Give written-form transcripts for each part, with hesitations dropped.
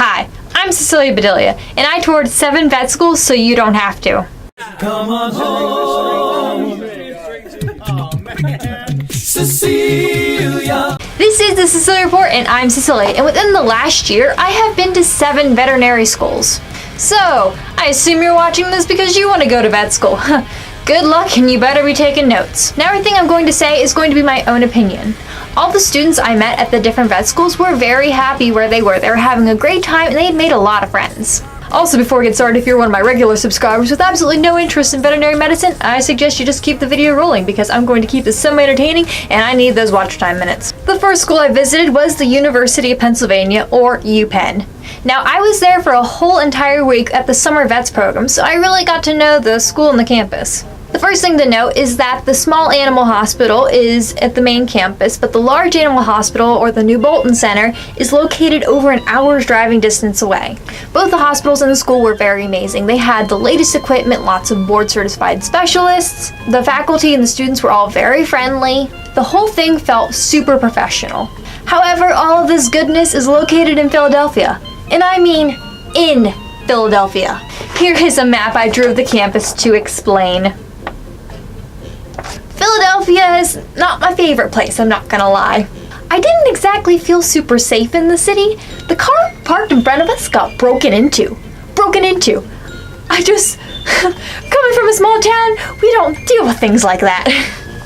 Hi, I'm Cecelia Bedelia, and I toured 7 vet schools so you don't have to. Come on home, Cecelia. This is the Cecelia Report, and I'm Cecelia, and within the last year, I have been to 7 veterinary schools. So, I assume you're watching this because you want to go to vet school. Good luck, and you better be taking notes. Now, everything I'm going to say is going to be my own opinion. All the students I met at the different vet schools were very happy where they were. They were having a great time, and they had made a lot of friends. Also, before we get started, if you're one of my regular subscribers with absolutely no interest in veterinary medicine, I suggest you just keep the video rolling because I'm going to keep this semi-entertaining and I need those watch time minutes. The first school I visited was the University of Pennsylvania, or UPenn. Now, I was there for a whole entire week at the summer vets program, so I really got to know the school and the campus. The first thing to note is that the small animal hospital is at the main campus, but the large animal hospital, or the New Bolton Center, is located over an hour's driving distance away. Both the hospitals and the school were very amazing. They had the latest equipment, lots of board-certified specialists. The faculty and the students were all very friendly. The whole thing felt super professional. However, all of this goodness is located in Philadelphia. And I mean in Philadelphia. Here is a map I drew of the campus to explain. Philadelphia is not my favorite place, I'm not gonna lie. I didn't exactly feel super safe in the city. The car parked in front of us got broken into. I just, coming from a small town, we don't deal with things like that.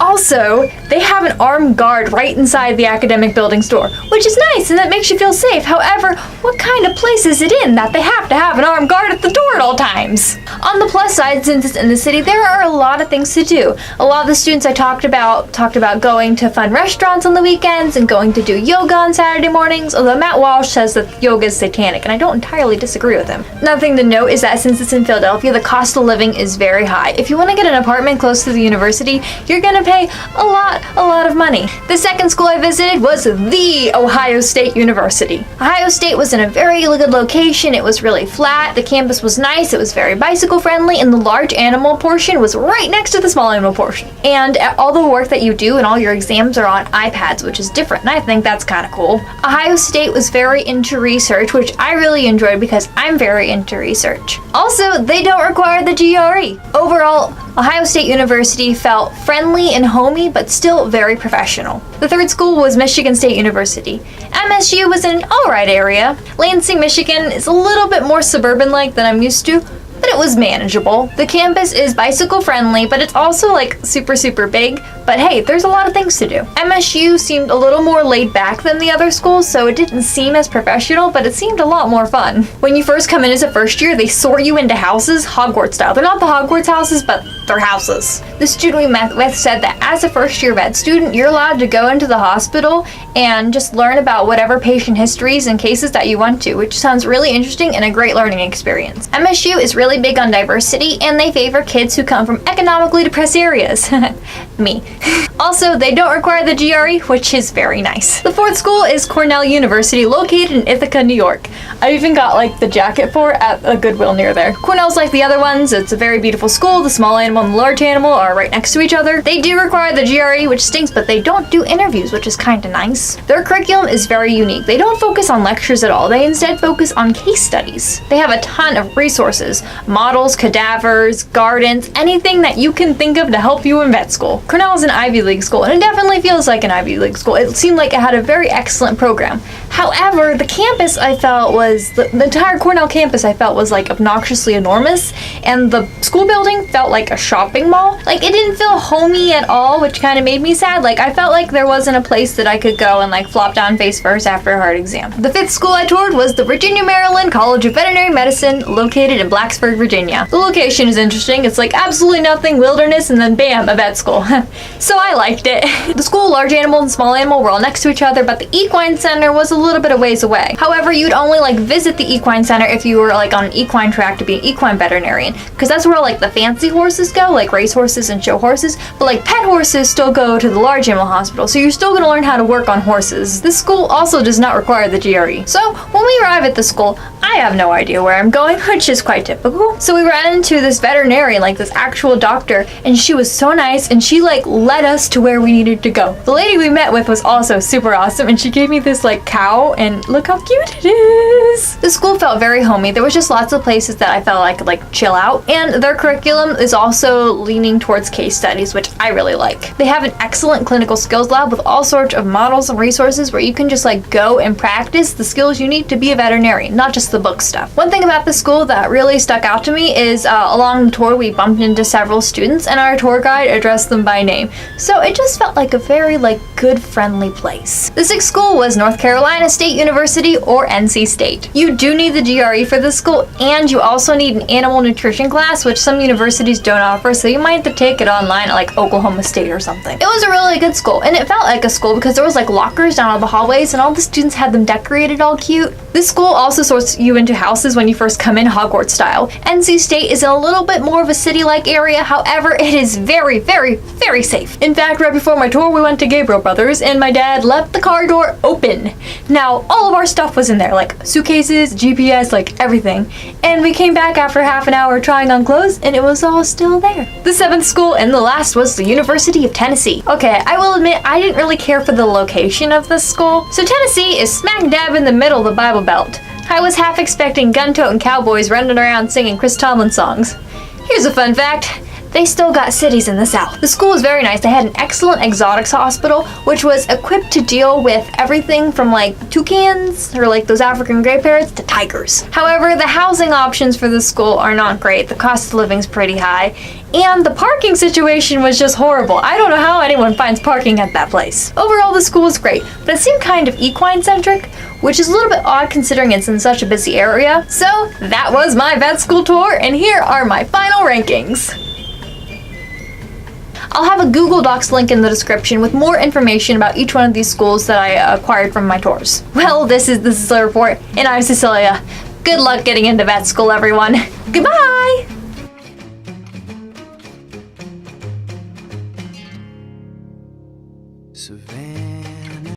Also, they have an armed guard right inside the academic building store, which is nice and that makes you feel safe. However, what kind of place is it in that they have to have an armed guard at the door at all times? On the plus side, since it's in the city, there are a lot of things to do. A lot of the students I talked about going to fun restaurants on the weekends and going to do yoga on Saturday mornings, although Matt Walsh says that yoga is satanic, and I don't entirely disagree with him. Another thing to note is that since it's in Philadelphia, the cost of living is very high. If you want to get an apartment close to the university, you're gonna pay a lot of money. The second school I visited was the Ohio State University. Ohio State was in a very good location. It was really flat. The campus was nice. It was very bicycle friendly, and the large animal portion was right next to the small animal portion. And all the work that you do and all your exams are on iPads, which is different, and I think that's kind of cool. Ohio State was very into research, which I really enjoyed because I'm very into research. Also, they don't require the GRE. Overall, Ohio State University felt friendly and homey, but still very professional. The third school was Michigan State University. MSU was in an alright area. Lansing, Michigan is a little bit more suburban-like than I'm used to, but it was manageable. The campus is bicycle friendly, but it's also like super big. But hey, there's a lot of things to do. MSU seemed a little more laid back than the other schools, so it didn't seem as professional, but it seemed a lot more fun. When you first come in as a first year, they sort you into houses, Hogwarts style. They're not the Hogwarts houses, but they're houses. The student we met with said that as a first year vet student, you're allowed to go into the hospital and just learn about whatever patient histories and cases that you want to, which sounds really interesting and a great learning experience. MSU is really big on diversity, and they favor kids who come from economically depressed areas. Me. Also, they don't require the GRE, which is very nice. The fourth school is Cornell University, located in Ithaca, New York. I even got like the jacket for it at a Goodwill near there. Cornell's like the other ones. It's a very beautiful school. The small animal and the large animal are right next to each other. They do require the GRE, which stinks, but they don't do interviews, which is kind of nice. Their curriculum is very unique. They don't focus on lectures at all. They instead focus on case studies. They have a ton of resources, models, cadavers, gardens, anything that you can think of to help you in vet school. Cornell is an Ivy League school, and it definitely feels like an Ivy League school. It seemed like it had a very excellent program. However, the campus I felt was, the entire Cornell campus I felt was like obnoxiously enormous, and the school building felt like a shopping mall. Like, it didn't feel homey at all, which kind of made me sad. Like, I felt like there wasn't a place that I could go and like flop down face first after a hard exam. The fifth school I toured was the Virginia Maryland College of Veterinary Medicine, located in Blacksburg, Virginia. The location is interesting. It's like absolutely nothing, wilderness, and then bam, a vet school. So I liked it. The school, large animal and small animal, were all next to each other, but the equine center was a little bit of ways away. However, you'd only like visit the equine center if you were like on an equine track to be an equine veterinarian, because that's where like the fancy horses go, like race horses and show horses, but like pet horses still go to the large animal hospital, so you're still going to learn how to work on horses. This school also does not require the GRE. So when we arrive at the school, I I have no idea where I'm going, which is quite typical. So we ran into this veterinarian, like this actual doctor, and she was so nice, and she like led us to where we needed to go. The lady we met with was also super awesome, and she gave me this like cow, and look how cute it is. The school felt very homey. There was just lots of places that I felt like I could like chill out, and their curriculum is also leaning towards case studies, which I really like. They have an excellent clinical skills lab with all sorts of models and resources where you can just like go and practice the skills you need to be a veterinarian, not just the book stuff. One thing about the school that really stuck out to me is along the tour we bumped into several students, and our tour guide addressed them by name. So it just felt like a very like good, friendly place. The sixth school was North Carolina State University, or NC State. You do need the GRE for this school, and you also need an animal nutrition class, which some universities don't offer, so you might have to take it online at like Oklahoma State or something. It was a really good school, and it felt like a school because there was like lockers down all the hallways, and all the students had them decorated all cute. This school also sorts you into houses when you first come in, Hogwarts style. NC State is in a little bit more of a city-like area, however, it is very, very, very safe. In fact, right before my tour, we went to Gabriel Brothers, and my dad left the car door open. Now, all of our stuff was in there, like suitcases, GPS, like everything. And we came back after half an hour trying on clothes, and it was all still there. The seventh school and the last was the University of Tennessee. Okay, I will admit, I didn't really care for the location of this school. So Tennessee is smack dab in the middle of the Bible Belt. I was half expecting gun-toting cowboys running around singing Chris Tomlin songs. Here's a fun fact. They still got cities in the South. The school was very nice. They had an excellent exotics hospital, which was equipped to deal with everything from like toucans, or like those African gray parrots, to tigers. However, the housing options for the school are not great. The cost of living is pretty high, and the parking situation was just horrible. I don't know how anyone finds parking at that place. Overall, the school was great, but it seemed kind of equine-centric, which is a little bit odd considering it's in such a busy area. So that was my vet school tour, and here are my final rankings. I'll have a Google Docs link in the description with more information about each one of these schools that I acquired from my tours. Well, this is the Cecelia Report, and I'm Cecelia. Good luck getting into vet school, everyone. Goodbye! Savannah.